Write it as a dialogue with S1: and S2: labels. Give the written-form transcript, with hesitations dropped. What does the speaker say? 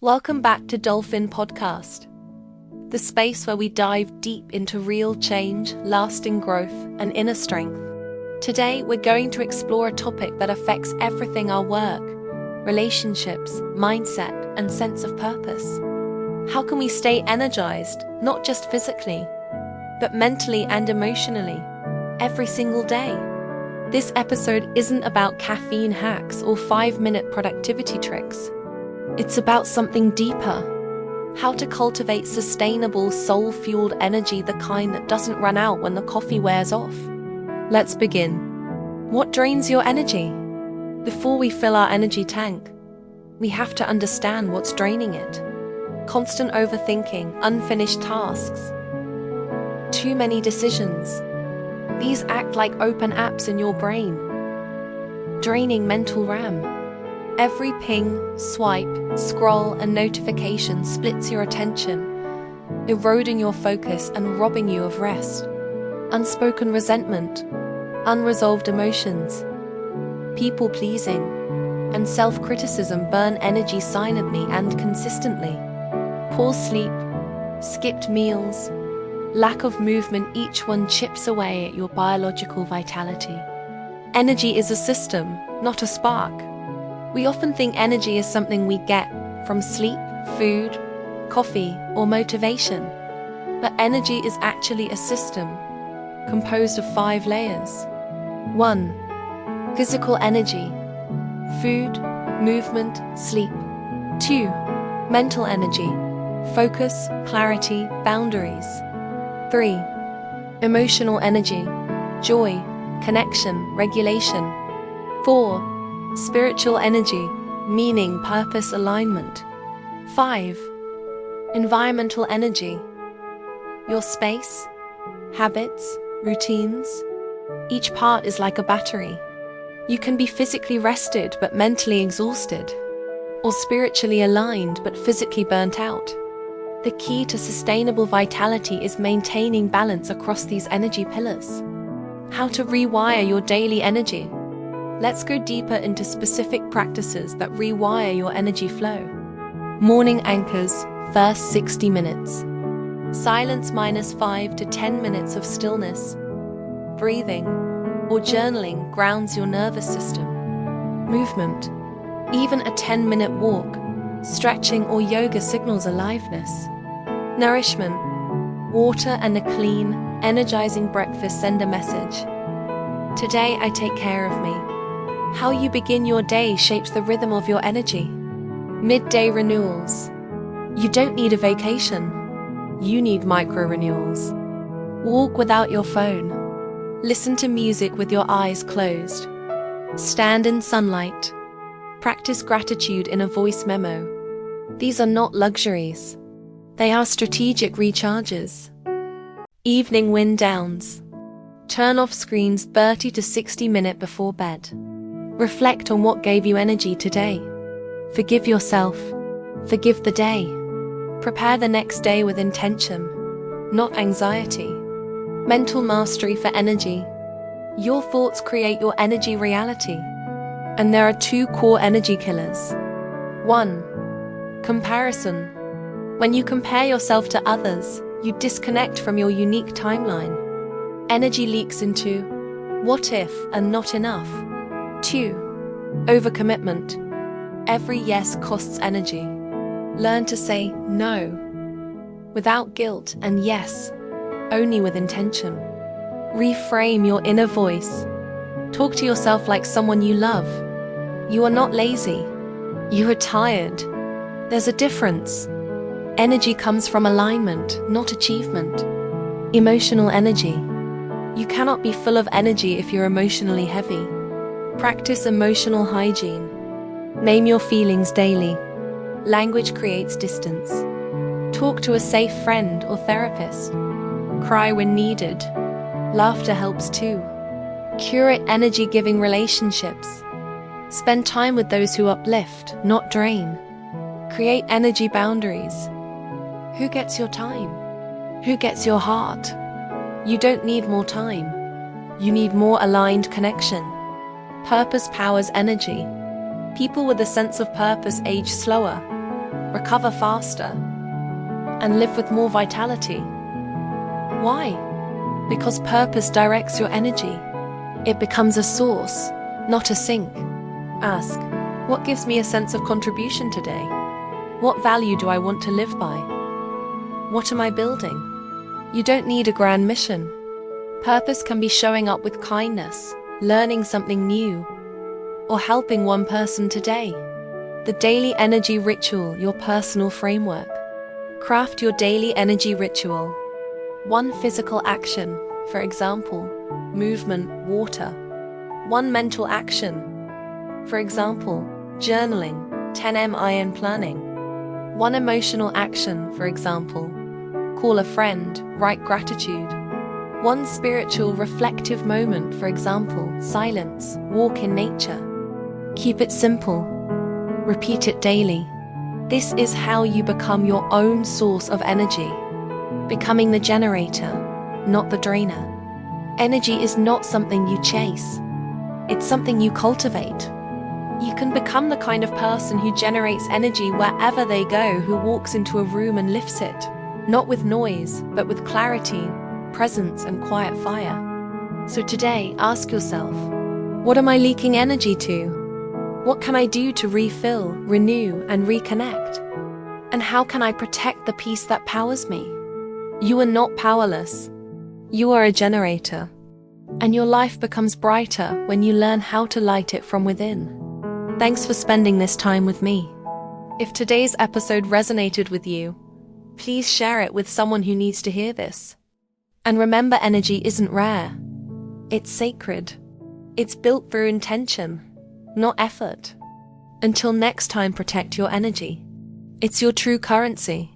S1: Welcome back to Dolphin Podcast, the space where we dive deep into real change, lasting growth, and inner strength. Today, we're going to explore a topic that affects everything: our work, relationships, mindset, and sense of purpose. How can we stay energized, not just physically, but mentally and emotionally, every single day? This episode isn't about caffeine hacks or 5-minute productivity tricks. It's about something deeper: how to cultivate sustainable, soul-fueled energy, the kind that doesn't run out when the coffee wears off. Let's begin. What drains your energy? Before we fill our energy tank, we have to understand what's draining it. Constant overthinking, unfinished tasks, too many decisions. These act like open apps in your brain, draining mental RAM. Every ping, swipe, scroll, and notification splits your attention, eroding your focus and robbing you of rest. Unspoken resentment, unresolved emotions, people-pleasing, and self-criticism burn energy silently and consistently. Poor sleep, skipped meals, lack of movement, each one chips away at your biological vitality. Energy is a system, not a spark. We often think energy is something we get from sleep, food, coffee, or motivation. But energy is actually a system composed of 5 layers. 1. Physical energy: food, movement, sleep. 2. Mental energy: focus, clarity, boundaries. 3. Emotional energy: joy, connection, regulation. 4. Spiritual energy: meaning, purpose, alignment. 5. Environmental energy: your space, habits, routines. Each part is like a battery. You can be physically rested but mentally exhausted, or spiritually aligned but physically burnt out. The key to sustainable vitality is maintaining balance across these energy pillars. How to rewire your daily energy. Let's go deeper into specific practices that rewire your energy flow. Morning anchors, first 60 minutes. Silence -5 to 10 minutes of stillness. Breathing or journaling grounds your nervous system. Movement, even a 10-minute walk, stretching, or yoga signals aliveness. Nourishment, water and a clean, energizing breakfast send a message: today I take care of me. How you begin your day shapes the rhythm of your energy. Midday renewals. You don't need a vacation. You need micro-renewals. Walk without your phone. Listen to music with your eyes closed. Stand in sunlight. Practice gratitude in a voice memo. These are not luxuries. They are strategic recharges. Evening wind downs. Turn off screens 30 to 60 minutes before bed. Reflect on what gave you energy today. Forgive yourself. Forgive the day. Prepare the next day with intention, not anxiety. Mental mastery for energy. Your thoughts create your energy reality. And there are 2 core energy killers. 1. Comparison. When you compare yourself to others, you disconnect from your unique timeline. Energy leaks into what if and not enough. 2. Overcommitment. Every yes costs energy. Learn to say no without guilt and yes only with intention. Reframe your inner voice. Talk to yourself like someone you love. You are not lazy. You are tired. There's a difference. Energy comes from alignment, not achievement. Emotional energy. You cannot be full of energy if you're emotionally heavy. Practice emotional hygiene. Name your feelings daily. Language creates distance. Talk to a safe friend or therapist. Cry when needed. Laughter helps too. Curate energy-giving relationships. Spend time with those who uplift, not drain. Create energy boundaries. Who gets your time? Who gets your heart? You don't need more time. You need more aligned connection. Purpose powers energy. People with a sense of purpose age slower. recover faster, and live with more vitality. Why? Because purpose directs your energy. It becomes a source, not a sink. Ask, what gives me a sense of contribution today? What value do I want to live by? What am I building? You don't need a grand mission. Purpose can be showing up with kindness, learning something new, or helping one person today. The daily energy ritual, your personal framework. Craft your daily energy ritual. One physical action, for example, movement, water. One mental action, for example, journaling, 10 iron planning. One emotional action, for example, call a friend, write gratitude. One spiritual reflective moment, for example, silence, walk in nature. Keep it simple. Repeat it daily. This is how you become your own source of energy, becoming the generator, not the drainer. Energy is not something you chase. It's something you cultivate. You can become the kind of person who generates energy wherever they go, who walks into a room and lifts it, not with noise, but with clarity, presence, and quiet fire. So today, ask yourself, what am I leaking energy to? What can I do to refill, renew, and reconnect? And how can I protect the peace that powers me? You are not powerless. You are a generator. And your life becomes brighter when you learn how to light it from within. Thanks for spending this time with me. If today's episode resonated with you, please share it with someone who needs to hear this. And remember, energy isn't rare. It's sacred. It's built through intention, not effort. Until next time, protect your energy. It's your true currency.